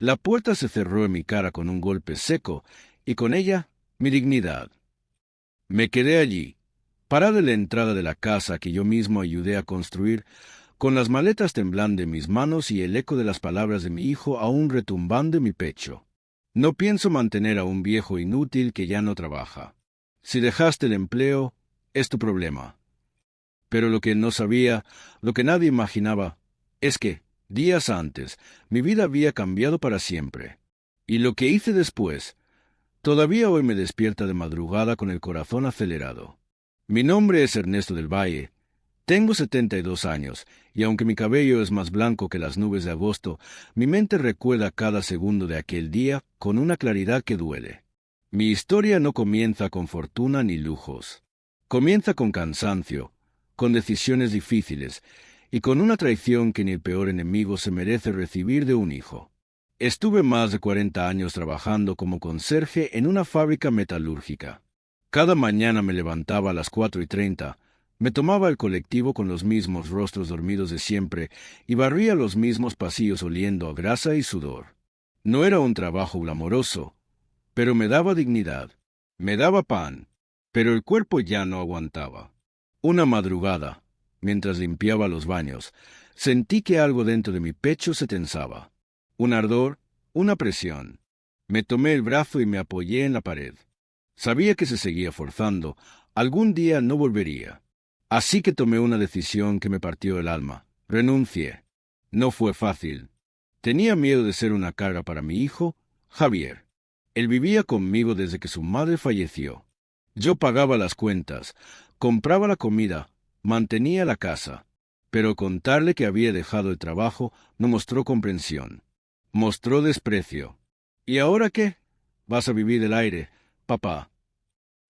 La puerta se cerró en mi cara con un golpe seco, y con ella mi dignidad. Me quedé allí, parado en la entrada de la casa que yo mismo ayudé a construir, con las maletas temblando en mis manos y el eco de las palabras de mi hijo aún retumbando en mi pecho. No pienso mantener a un viejo inútil que ya no trabaja. Si dejaste el empleo, es tu problema. Pero lo que no sabía, lo que nadie imaginaba, es que, días antes, mi vida había cambiado para siempre. Y lo que hice después, todavía hoy me despierta de madrugada con el corazón acelerado. Mi nombre es Ernesto del Valle. Tengo 72 años, y aunque mi cabello es más blanco que las nubes de agosto, mi mente recuerda cada segundo de aquel día con una claridad que duele. Mi historia no comienza con fortuna ni lujos. Comienza con cansancio, con decisiones difíciles, y con una traición que ni el peor enemigo se merece recibir de un hijo. Estuve más de 40 años trabajando como conserje en una fábrica metalúrgica. Cada mañana me levantaba a las 4:30, me tomaba el colectivo con los mismos rostros dormidos de siempre y barría los mismos pasillos oliendo a grasa y sudor. No era un trabajo glamoroso, pero me daba dignidad, me daba pan, pero el cuerpo ya no aguantaba. Una madrugada, mientras limpiaba los baños, sentí que algo dentro de mi pecho se tensaba. Un ardor, una presión. Me tomé el brazo y me apoyé en la pared. Sabía que se seguía forzando, algún día no volvería. Así que tomé una decisión que me partió el alma. Renuncié. No fue fácil. Tenía miedo de ser una carga para mi hijo, Javier. Él vivía conmigo desde que su madre falleció. Yo pagaba las cuentas, compraba la comida, mantenía la casa, pero contarle que había dejado el trabajo no mostró comprensión. Mostró desprecio. ¿Y ahora qué? ¿Vas a vivir del aire, papá?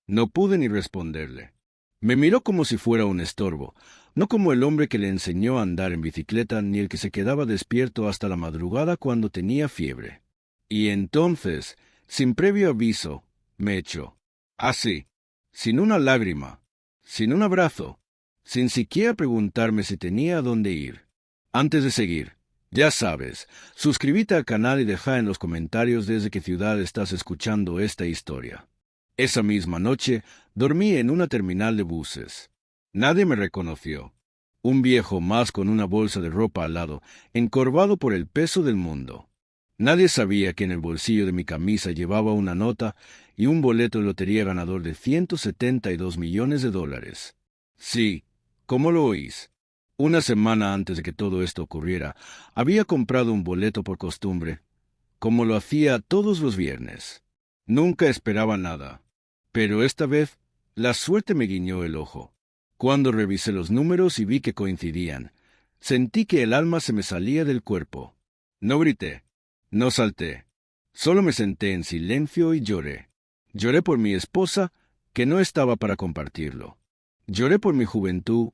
No pude ni responderle. Me miró como si fuera un estorbo, no como el hombre que le enseñó a andar en bicicleta ni el que se quedaba despierto hasta la madrugada cuando tenía fiebre. Y entonces, sin previo aviso, me echó. Así, sin una lágrima, sin un abrazo, sin siquiera preguntarme si tenía a dónde ir. Antes de seguir, ya sabes, suscríbete al canal y deja en los comentarios desde qué ciudad estás escuchando esta historia. Esa misma noche, dormí en una terminal de buses. Nadie me reconoció. Un viejo más con una bolsa de ropa al lado, encorvado por el peso del mundo. Nadie sabía que en el bolsillo de mi camisa llevaba una nota y un boleto de lotería ganador de $172 millones. Sí, ¿cómo lo oís? Una semana antes de que todo esto ocurriera, había comprado un boleto por costumbre, como lo hacía todos los viernes. Nunca esperaba nada, pero esta vez la suerte me guiñó el ojo. Cuando revisé los números y vi que coincidían, sentí que el alma se me salía del cuerpo. No grité, no salté, solo me senté en silencio y lloré. Lloré por mi esposa, que no estaba para compartirlo. Lloré por mi juventud,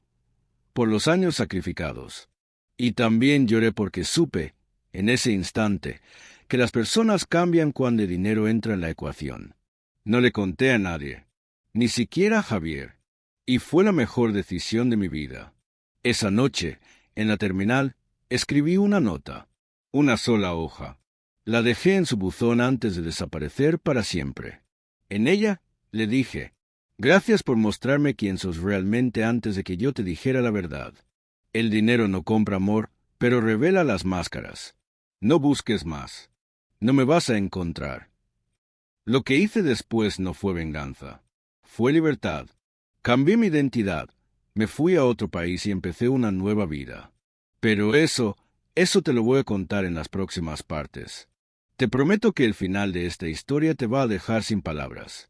por los años sacrificados. Y también lloré porque supe, en ese instante, que las personas cambian cuando el dinero entra en la ecuación. No le conté a nadie, ni siquiera a Javier, y fue la mejor decisión de mi vida. Esa noche, en la terminal, escribí una nota, una sola hoja. La dejé en su buzón antes de desaparecer para siempre. En ella le dije: gracias por mostrarme quién sos realmente antes de que yo te dijera la verdad. El dinero no compra amor, pero revela las máscaras. No busques más. No me vas a encontrar. Lo que hice después no fue venganza. Fue libertad. Cambié mi identidad. Me fui a otro país y empecé una nueva vida. Pero eso te lo voy a contar en las próximas partes. Te prometo que el final de esta historia te va a dejar sin palabras.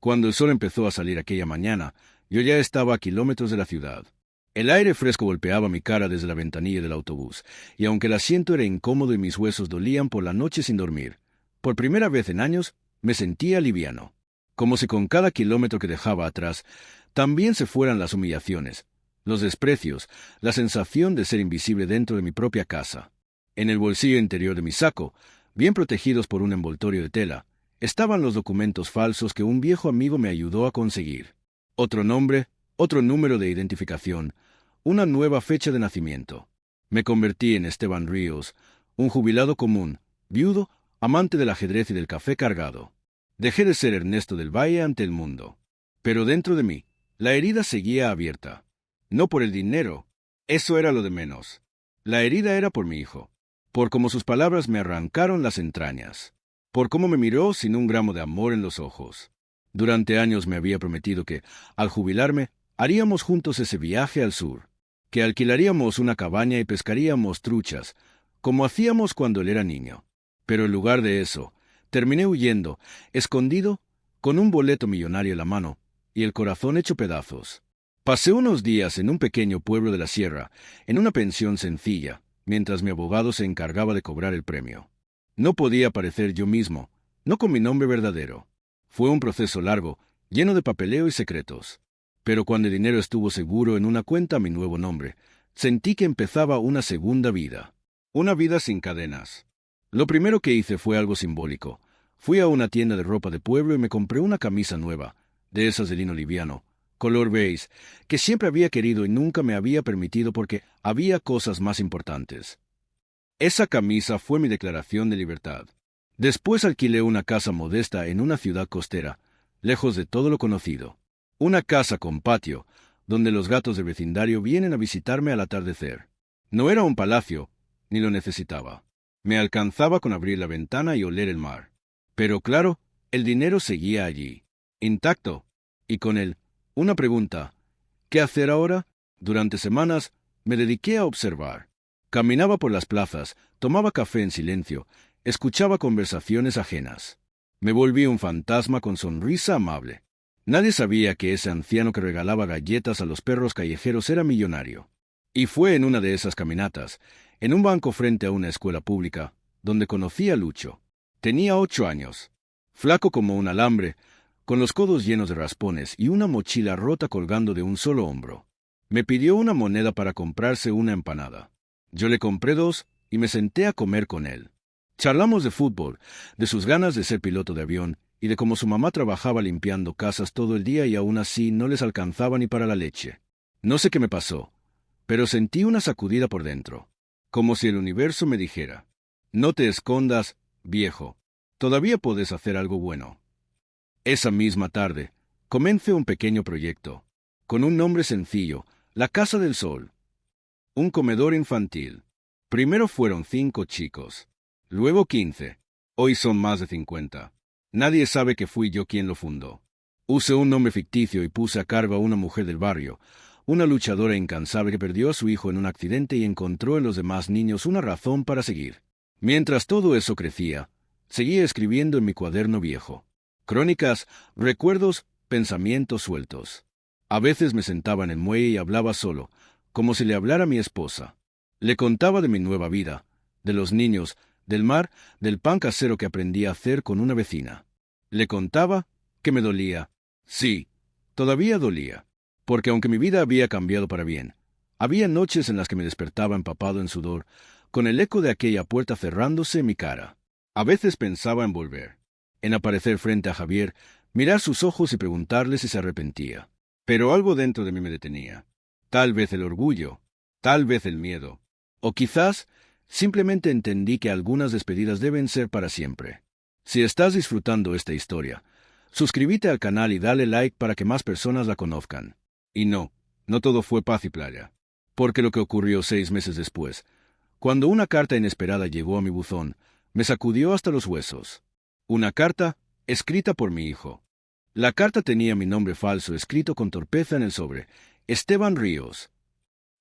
Cuando el sol empezó a salir aquella mañana, yo ya estaba a kilómetros de la ciudad. El aire fresco golpeaba mi cara desde la ventanilla del autobús, y aunque el asiento era incómodo y mis huesos dolían por la noche sin dormir, por primera vez en años me sentía liviano, como si con cada kilómetro que dejaba atrás también se fueran las humillaciones, los desprecios, la sensación de ser invisible dentro de mi propia casa. En el bolsillo interior de mi saco, bien protegidos por un envoltorio de tela, estaban los documentos falsos que un viejo amigo me ayudó a conseguir. Otro nombre, otro número de identificación, una nueva fecha de nacimiento. Me convertí en Esteban Ríos, un jubilado común, viudo, amante del ajedrez y del café cargado. Dejé de ser Ernesto del Valle ante el mundo. Pero dentro de mí, la herida seguía abierta. No por el dinero, eso era lo de menos. La herida era por mi hijo, por cómo sus palabras me arrancaron las entrañas, por cómo me miró sin un gramo de amor en los ojos. Durante años me había prometido que, al jubilarme, haríamos juntos ese viaje al sur, que alquilaríamos una cabaña y pescaríamos truchas, como hacíamos cuando él era niño. Pero en lugar de eso, terminé huyendo, escondido, con un boleto millonario en la mano y el corazón hecho pedazos. Pasé unos días en un pequeño pueblo de la sierra, en una pensión sencilla, mientras mi abogado se encargaba de cobrar el premio. No podía parecer yo mismo, no con mi nombre verdadero. Fue un proceso largo, lleno de papeleo y secretos. Pero cuando el dinero estuvo seguro en una cuenta a mi nuevo nombre, sentí que empezaba una segunda vida. Una vida sin cadenas. Lo primero que hice fue algo simbólico. Fui a una tienda de ropa de pueblo y me compré una camisa nueva, de esas de lino liviano, color beige, que siempre había querido y nunca me había permitido porque había cosas más importantes. Esa camisa fue mi declaración de libertad. Después alquilé una casa modesta en una ciudad costera, lejos de todo lo conocido. Una casa con patio, donde los gatos del vecindario vienen a visitarme al atardecer. No era un palacio, ni lo necesitaba. Me alcanzaba con abrir la ventana y oler el mar. Pero claro, el dinero seguía allí, intacto, y con él, una pregunta: ¿qué hacer ahora? Durante semanas me dediqué a observar. Caminaba por las plazas, tomaba café en silencio, escuchaba conversaciones ajenas. Me volví un fantasma con sonrisa amable. Nadie sabía que ese anciano que regalaba galletas a los perros callejeros era millonario. Y fue en una de esas caminatas, en un banco frente a una escuela pública, donde conocí a Lucho. Tenía 8 años, flaco como un alambre, con los codos llenos de raspones y una mochila rota colgando de un solo hombro. Me pidió una moneda para comprarse una empanada. Yo le compré 2 y me senté a comer con él. Charlamos de fútbol, de sus ganas de ser piloto de avión y de cómo su mamá trabajaba limpiando casas todo el día y aún así no les alcanzaba ni para la leche. No sé qué me pasó, pero sentí una sacudida por dentro, como si el universo me dijera: no te escondas, viejo, todavía puedes hacer algo bueno. Esa misma tarde, comencé un pequeño proyecto, con un nombre sencillo: La Casa del Sol. Un comedor infantil. Primero fueron 5 chicos, luego 15. Hoy son más de 50. Nadie sabe que fui yo quien lo fundó. Usé un nombre ficticio y puse a cargo a una mujer del barrio, una luchadora incansable que perdió a su hijo en un accidente y encontró en los demás niños una razón para seguir. Mientras todo eso crecía, seguía escribiendo en mi cuaderno viejo. Crónicas, recuerdos, pensamientos sueltos. A veces me sentaba en el muelle y hablaba solo, como si le hablara a mi esposa. Le contaba de mi nueva vida, de los niños, del mar, del pan casero que aprendí a hacer con una vecina. Le contaba que me dolía. Sí, todavía dolía, porque aunque mi vida había cambiado para bien, había noches en las que me despertaba empapado en sudor, con el eco de aquella puerta cerrándose en mi cara. A veces pensaba en volver, en aparecer frente a Javier, mirar sus ojos y preguntarle si se arrepentía. Pero algo dentro de mí me detenía. Tal vez el orgullo, tal vez el miedo, o quizás simplemente entendí que algunas despedidas deben ser para siempre. Si estás disfrutando esta historia, suscríbete al canal y dale like para que más personas la conozcan. Y no todo fue paz y playa. Porque lo que ocurrió 6 meses después, cuando una carta inesperada llegó a mi buzón, me sacudió hasta los huesos. Una carta escrita por mi hijo. La carta tenía mi nombre falso escrito con torpeza en el sobre: Esteban Ríos.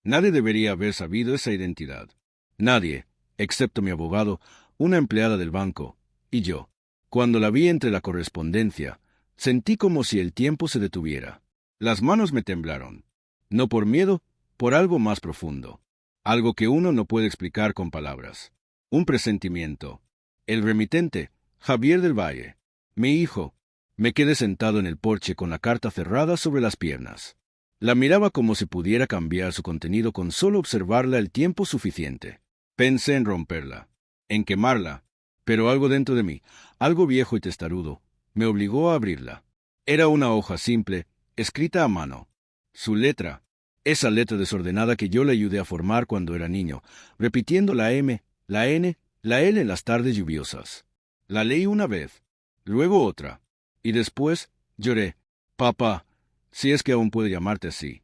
Nadie debería haber sabido esa identidad. Nadie, excepto mi abogado, una empleada del banco, y yo. Cuando la vi entre la correspondencia, sentí como si el tiempo se detuviera. Las manos me temblaron. No por miedo, por algo más profundo. Algo que uno no puede explicar con palabras. Un presentimiento. El remitente, Javier del Valle. Mi hijo. Me quedé sentado en el porche con la carta cerrada sobre las piernas. La miraba como si pudiera cambiar su contenido con solo observarla el tiempo suficiente. Pensé en romperla, en quemarla, pero algo dentro de mí, algo viejo y testarudo, me obligó a abrirla. Era una hoja simple, escrita a mano. Su letra, esa letra desordenada que yo le ayudé a formar cuando era niño, repitiendo la M, la N, La L en las tardes lluviosas. La leí una vez, luego otra, y después lloré. Papá, si es que aún puede llamarte así.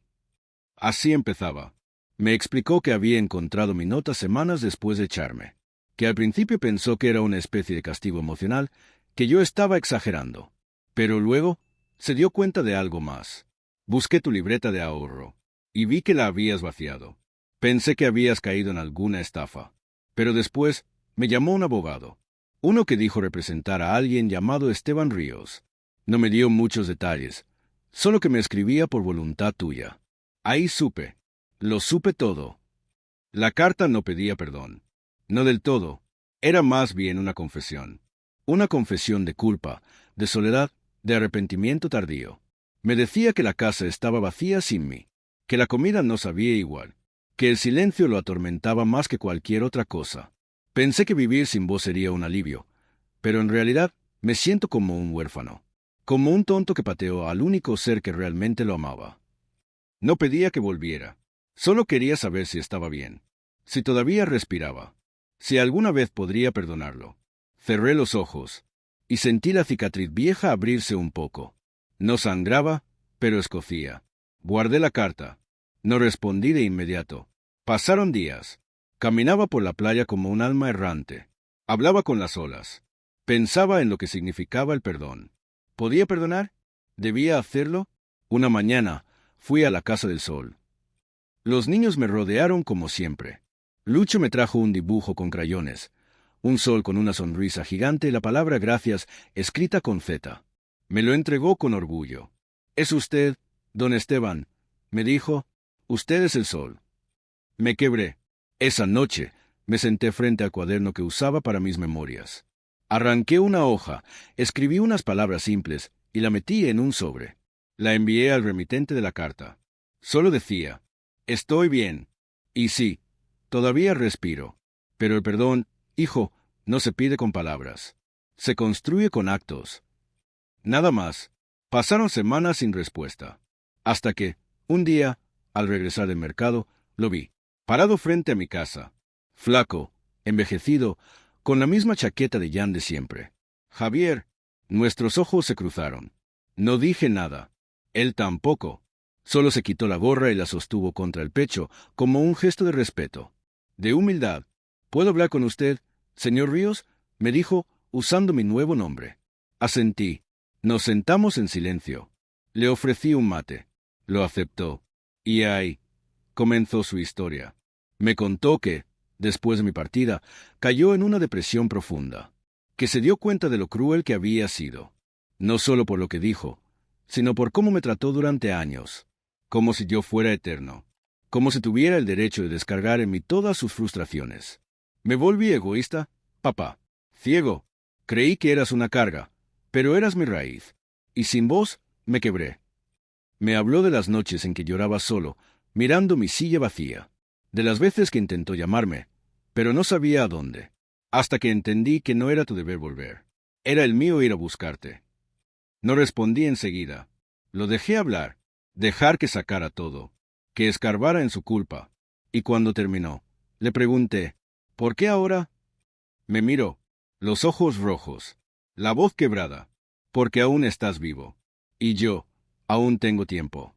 Así empezaba. Me explicó que había encontrado mi nota semanas después de echarme, que al principio pensó que era una especie de castigo emocional, que yo estaba exagerando. Pero luego se dio cuenta de algo más. Busqué tu libreta de ahorro, y vi que la habías vaciado. Pensé que habías caído en alguna estafa. Pero después me llamó un abogado, uno que dijo representar a alguien llamado Esteban Ríos. No me dio muchos detalles, solo que me escribía por voluntad tuya. Ahí supe. Lo supe todo. La carta no pedía perdón. No del todo. Era más bien una confesión. Una confesión de culpa, de soledad, de arrepentimiento tardío. Me decía que la casa estaba vacía sin mí, que la comida no sabía igual, que el silencio lo atormentaba más que cualquier otra cosa. Pensé que vivir sin vos sería un alivio, pero en realidad me siento como un huérfano, como un tonto que pateó al único ser que realmente lo amaba. No pedía que volviera. Solo quería saber si estaba bien, si todavía respiraba, si alguna vez podría perdonarlo. Cerré los ojos y sentí la cicatriz vieja abrirse un poco. No sangraba, pero escocía. Guardé la carta. No respondí de inmediato. Pasaron días. Caminaba por la playa como un alma errante. Hablaba con las olas. Pensaba en lo que significaba el perdón. ¿Podía perdonar? ¿Debía hacerlo? Una mañana fui a la Casa del Sol. Los niños me rodearon como siempre. Lucho me trajo un dibujo con crayones, un sol con una sonrisa gigante y la palabra gracias escrita con Z. Me lo entregó con orgullo. «Es usted, don Esteban», me dijo, «usted es el sol». Me quebré. Esa noche me senté frente al cuaderno que usaba para mis memorias. Arranqué una hoja, escribí unas palabras simples y la metí en un sobre. La envié al remitente de la carta. Solo decía: «Estoy bien. Y sí, todavía respiro. Pero el perdón, hijo, no se pide con palabras. Se construye con actos». Nada más. Pasaron semanas sin respuesta. Hasta que, un día, al regresar del mercado, lo vi, parado frente a mi casa. Flaco, envejecido, con la misma chaqueta de Jan de siempre. «Javier». Nuestros ojos se cruzaron. No dije nada. Él tampoco. Solo se quitó la gorra y la sostuvo contra el pecho, como un gesto de respeto, de humildad. «¿Puedo hablar con usted, señor Ríos?», me dijo, usando mi nuevo nombre. Asentí. Nos sentamos en silencio. Le ofrecí un mate. Lo aceptó. Y ahí comenzó su historia. Me contó que, después de mi partida, cayó en una depresión profunda, que se dio cuenta de lo cruel que había sido, no solo por lo que dijo, sino por cómo me trató durante años, como si yo fuera eterno, como si tuviera el derecho de descargar en mí todas sus frustraciones. Me volví egoísta, papá, ciego. Creí que eras una carga, pero eras mi raíz, y sin vos me quebré. Me habló de las noches en que lloraba solo, mirando mi silla vacía, de las veces que intentó llamarme, pero no sabía a dónde, hasta que entendí que no era tu deber volver. Era el mío ir a buscarte. No respondí enseguida. Lo dejé hablar, dejar que sacara todo, que escarbara en su culpa, y cuando terminó, le pregunté: «¿Por qué ahora?». Me miró, los ojos rojos, la voz quebrada: «Porque aún estás vivo. Y yo, aún tengo tiempo».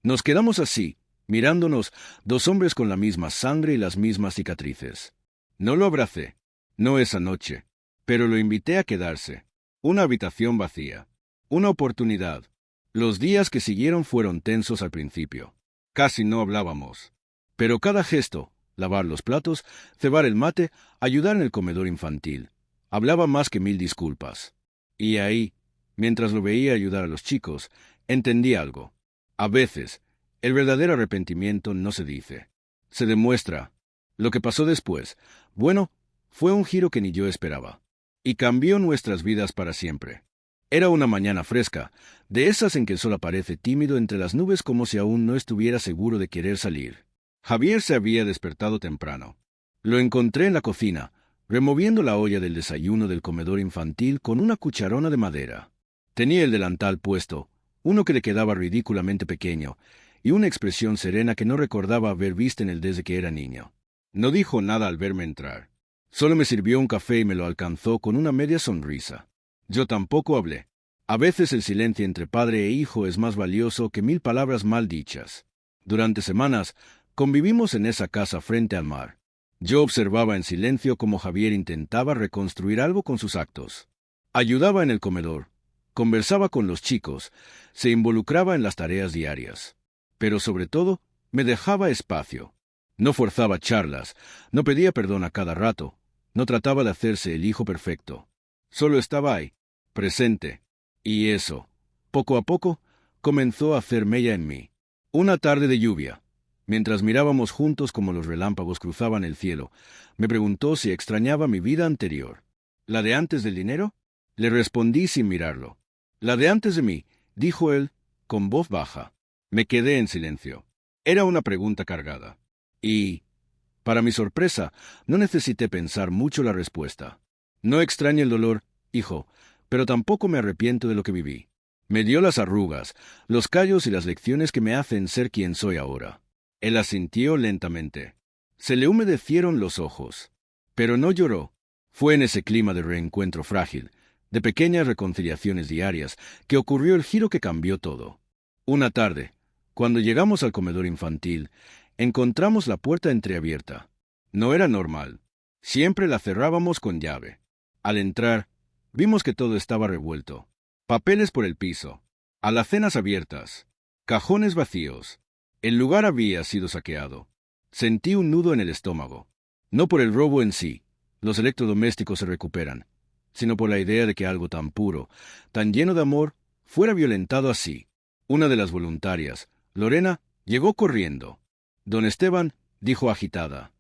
Nos quedamos así, mirándonos, dos hombres con la misma sangre y las mismas cicatrices. No lo abracé, no esa noche, pero lo invité a quedarse. Una habitación vacía. Una oportunidad. Los días que siguieron fueron tensos al principio. Casi no hablábamos. Pero cada gesto, lavar los platos, cebar el mate, ayudar en el comedor infantil, hablaba más que 1000 disculpas. Y ahí, mientras lo veía ayudar a los chicos, entendí algo. A veces, el verdadero arrepentimiento no se dice, se demuestra. Lo que pasó después, bueno, fue un giro que ni yo esperaba. Y cambió nuestras vidas para siempre. Era una mañana fresca, de esas en que el sol aparece tímido entre las nubes como si aún no estuviera seguro de querer salir. Javier se había despertado temprano. Lo encontré en la cocina, removiendo la olla del desayuno del comedor infantil con una cucharona de madera. Tenía el delantal puesto, uno que le quedaba ridículamente pequeño, y una expresión serena que no recordaba haber visto en él desde que era niño. No dijo nada al verme entrar. Solo me sirvió un café y me lo alcanzó con una media sonrisa. Yo tampoco hablé. A veces el silencio entre padre e hijo es más valioso que 1000 palabras mal dichas. Durante semanas convivimos en esa casa frente al mar. Yo observaba en silencio cómo Javier intentaba reconstruir algo con sus actos. Ayudaba en el comedor, conversaba con los chicos, se involucraba en las tareas diarias. Pero sobre todo, me dejaba espacio. No forzaba charlas, no pedía perdón a cada rato, no trataba de hacerse el hijo perfecto. Solo estaba ahí, presente. Y eso, poco a poco, comenzó a hacer mella en mí. Una tarde de lluvia, mientras mirábamos juntos cómo los relámpagos cruzaban el cielo, me preguntó si extrañaba mi vida anterior. ¿La de antes del dinero? Le respondí sin mirarlo. La de antes de mí, dijo él, con voz baja. Me quedé en silencio. Era una pregunta cargada. Y, para mi sorpresa, no necesité pensar mucho la respuesta. No extraño el dolor, hijo, pero tampoco me arrepiento de lo que viví. Me dio las arrugas, los callos y las lecciones que me hacen ser quien soy ahora. Él asintió lentamente. Se le humedecieron los ojos. Pero no lloró. Fue en ese clima de reencuentro frágil, de pequeñas reconciliaciones diarias, que ocurrió el giro que cambió todo. Una tarde, cuando llegamos al comedor infantil, encontramos la puerta entreabierta. No era normal. Siempre la cerrábamos con llave. Al entrar, vimos que todo estaba revuelto. Papeles por el piso, alacenas abiertas, cajones vacíos. El lugar había sido saqueado. Sentí un nudo en el estómago. No por el robo en sí, los electrodomésticos se recuperan, sino por la idea de que algo tan puro, tan lleno de amor, fuera violentado así. Una de las voluntarias, Lorena, llegó corriendo. Don Esteban dijo agitada.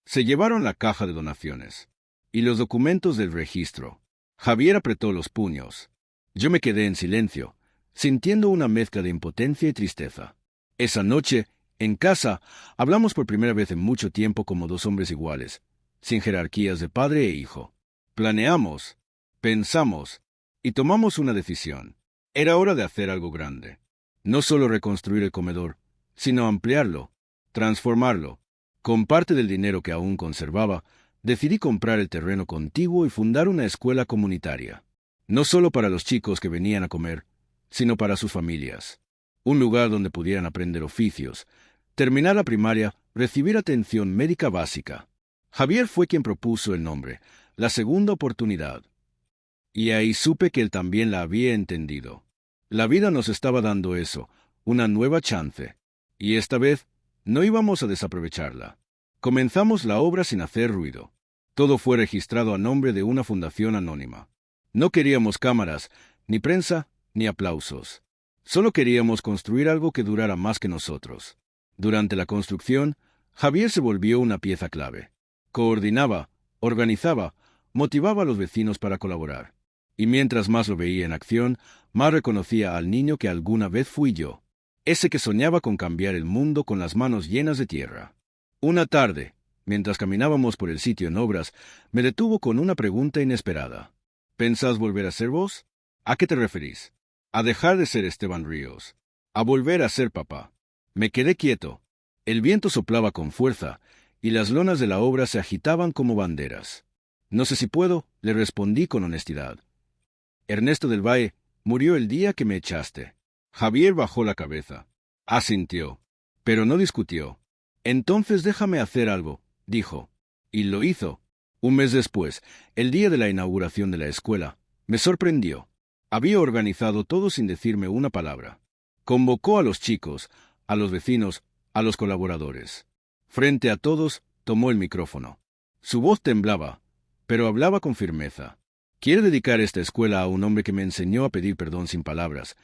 Se llevaron la caja de donaciones y los documentos del registro. Javier apretó los puños. Yo me quedé en silencio, sintiendo una mezcla de impotencia y tristeza. Esa noche, en casa, hablamos por primera vez en mucho tiempo como dos hombres iguales, sin jerarquías de padre e hijo. Planeamos, pensamos y tomamos una decisión. Era hora de hacer algo grande. No solo reconstruir el comedor, sino ampliarlo, transformarlo. Con parte del dinero que aún conservaba, decidí comprar el terreno contiguo y fundar una escuela comunitaria. No solo para los chicos que venían a comer, sino para sus familias. Un lugar donde pudieran aprender oficios, terminar la primaria, recibir atención médica básica. Javier fue quien propuso el nombre, la segunda oportunidad. Y ahí supe que él también la había entendido. La vida nos estaba dando eso, una nueva chance. Y esta vez no íbamos a desaprovecharla. Comenzamos la obra sin hacer ruido. Todo fue registrado a nombre de una fundación anónima. No queríamos cámaras, ni prensa, ni aplausos. Solo queríamos construir algo que durara más que nosotros. Durante la construcción, Javier se volvió una pieza clave. Coordinaba, organizaba, motivaba a los vecinos para colaborar. Y mientras más lo veía en acción, más reconocía al niño que alguna vez fui yo. Ese que soñaba con cambiar el mundo con las manos llenas de tierra. Una tarde, mientras caminábamos por el sitio en obras, me detuvo con una pregunta inesperada. ¿Pensás volver a ser vos? ¿A qué te referís? A dejar de ser Esteban Ríos. A volver a ser papá. Me quedé quieto. El viento soplaba con fuerza, y las lonas de la obra se agitaban como banderas. No sé si puedo, le respondí con honestidad. Ernesto del Valle murió el día que me echaste. Javier bajó la cabeza. Asintió, pero no discutió. Entonces déjame hacer algo, dijo. Y lo hizo. Un mes después, el día de la inauguración de la escuela, me sorprendió. Había organizado todo sin decirme una palabra. Convocó a los chicos, a los vecinos, a los colaboradores. Frente a todos, tomó el micrófono. Su voz temblaba, pero hablaba con firmeza. Quiero dedicar esta escuela a un hombre que me enseñó a pedir perdón sin palabras,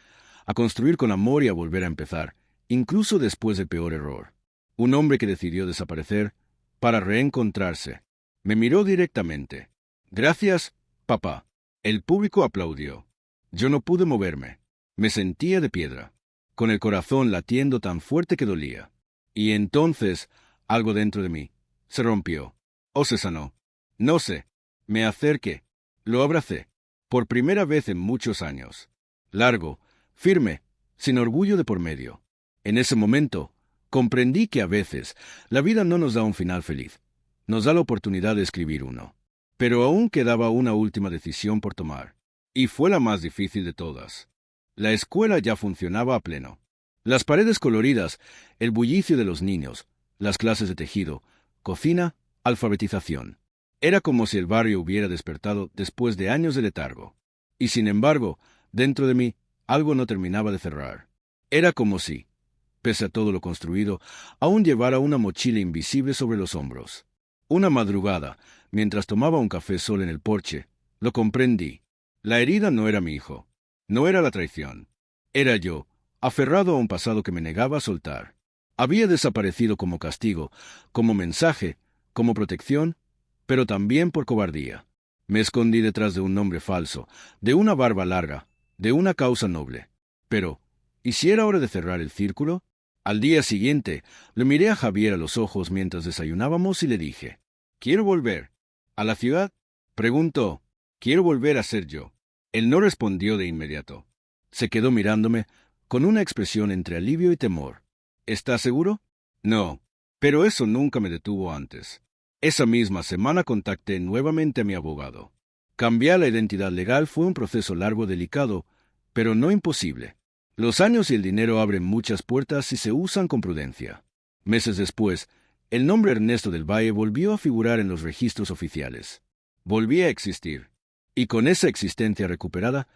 a construir con amor y a volver a empezar, incluso después del peor error. Un hombre que decidió desaparecer para reencontrarse. Me miró directamente. Gracias, papá. El público aplaudió. Yo no pude moverme. Me sentía de piedra, con el corazón latiendo tan fuerte que dolía. Y entonces, algo dentro de mí se rompió, o se sanó. No sé. Me acerqué. Lo abracé. Por primera vez en muchos años. Largo, firme, sin orgullo de por medio. En ese momento, comprendí que a veces la vida no nos da un final feliz. nos da la oportunidad de escribir uno. Pero aún quedaba una última decisión por tomar, y fue la más difícil de todas. La escuela ya funcionaba a pleno. Las paredes coloridas, el bullicio de los niños, las clases de tejido, cocina, alfabetización. Era como si el barrio hubiera despertado después de años de letargo. Y sin embargo, dentro de mí, algo no terminaba de cerrar. Era como si, pese a todo lo construido, aún llevara una mochila invisible sobre los hombros. Una madrugada, mientras tomaba un café solo en el porche, lo comprendí. La herida no era mi hijo. No era la traición. Era yo, aferrado a un pasado que me negaba a soltar. Había desaparecido como castigo, como mensaje, como protección, pero también por cobardía. Me escondí detrás de un nombre falso, de una barba larga, de una causa noble. Pero, ¿y si era hora de cerrar el círculo? Al día siguiente, le miré a Javier a los ojos mientras desayunábamos y le dije, «¿Quiero volver? ¿A la ciudad?» Preguntó, «¿Quiero volver a ser yo?» Él no respondió de inmediato. Se quedó mirándome, con una expresión entre alivio y temor. «¿Estás seguro?» «No, pero eso nunca me detuvo antes». Esa misma semana contacté nuevamente a mi abogado. Cambiar la identidad legal fue un proceso largo, delicado, pero no imposible. Los años y el dinero abren muchas puertas si se usan con prudencia. Meses después, el nombre Ernesto del Valle volvió a figurar en los registros oficiales. Volví a existir. Y con esa existencia recuperada,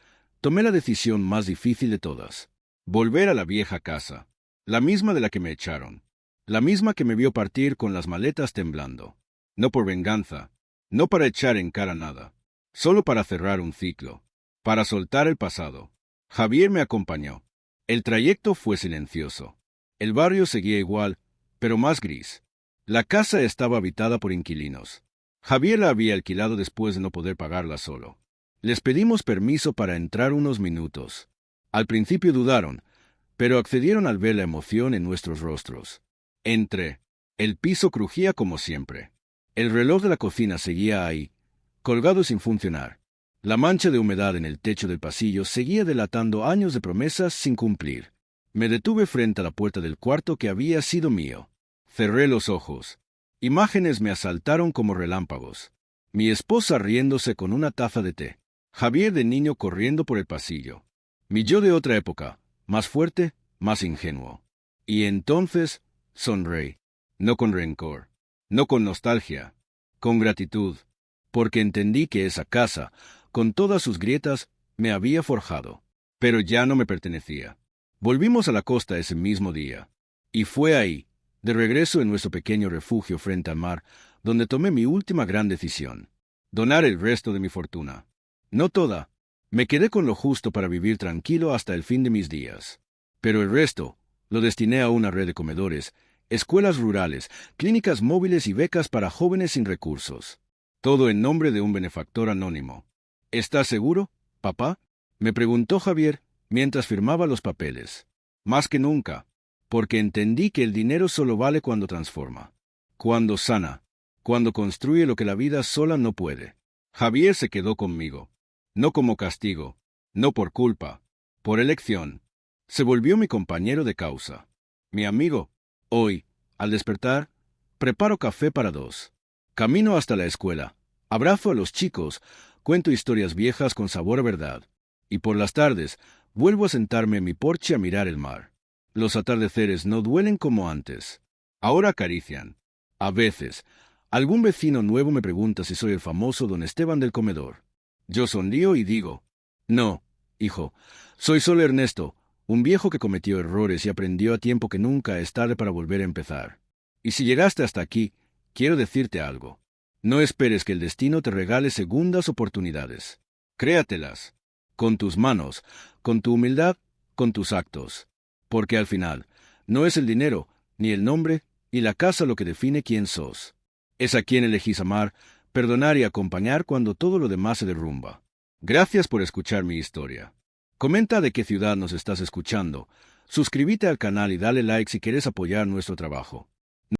tomé la decisión más difícil de todas. Volver a la vieja casa. La misma de la que me echaron. La misma que me vio partir con las maletas temblando. No por venganza, no para echar en cara nada, solo para cerrar un ciclo, para soltar el pasado. Javier me acompañó. El trayecto fue silencioso. El barrio seguía igual, pero más gris. La casa estaba habitada por inquilinos. Javier la había alquilado después de no poder pagarla solo. Les pedimos permiso para entrar unos minutos. Al principio dudaron, pero accedieron al ver la emoción en nuestros rostros. Entré. El piso crujía como siempre. El reloj de la cocina seguía ahí, colgado sin funcionar. La mancha de humedad en el techo del pasillo seguía delatando años de promesas sin cumplir. Me detuve frente a la puerta del cuarto que había sido mío. Cerré los ojos. Imágenes me asaltaron como relámpagos. Mi esposa riéndose con una taza de té. Javier de niño corriendo por el pasillo. Mi yo de otra época, más fuerte, más ingenuo. Y entonces sonreí, no con rencor. No con nostalgia, con gratitud, porque entendí que esa casa, con todas sus grietas, me había forjado, pero ya no me pertenecía. Volvimos a la costa ese mismo día, y fue ahí, de regreso en nuestro pequeño refugio frente al mar, donde tomé mi última gran decisión: donar el resto de mi fortuna. No toda, me quedé con lo justo para vivir tranquilo hasta el fin de mis días. Pero el resto lo destiné a una red de comedores, escuelas rurales, clínicas móviles y becas para jóvenes sin recursos. Todo en nombre de un benefactor anónimo. ¿Estás seguro, papá?, me preguntó Javier mientras firmaba los papeles. Más que nunca, porque entendí que el dinero solo vale cuando transforma, cuando sana, cuando construye lo que la vida sola no puede. Javier se quedó conmigo, no como castigo, no por culpa, por elección. Se volvió mi compañero de causa, mi amigo. Hoy, al despertar, preparo café para dos. Camino hasta la escuela, abrazo a los chicos, cuento historias viejas con sabor a verdad. Y por las tardes, vuelvo a sentarme en mi porche a mirar el mar. Los atardeceres no duelen como antes. Ahora acarician. A veces, algún vecino nuevo me pregunta si soy el famoso don Esteban del comedor. Yo sonrío y digo, no, hijo, soy solo Ernesto, un viejo que cometió errores y aprendió a tiempo que nunca es tarde para volver a empezar. Y si llegaste hasta aquí, quiero decirte algo. No esperes que el destino te regale segundas oportunidades. Créatelas. Con tus manos, con tu humildad, con tus actos. Porque al final, no es el dinero, ni el nombre, y la casa lo que define quién sos. Es a quien elegís amar, perdonar y acompañar cuando todo lo demás se derrumba. Gracias por escuchar mi historia. Comenta de qué ciudad nos estás escuchando. Suscríbete al canal y dale like si quieres apoyar nuestro trabajo.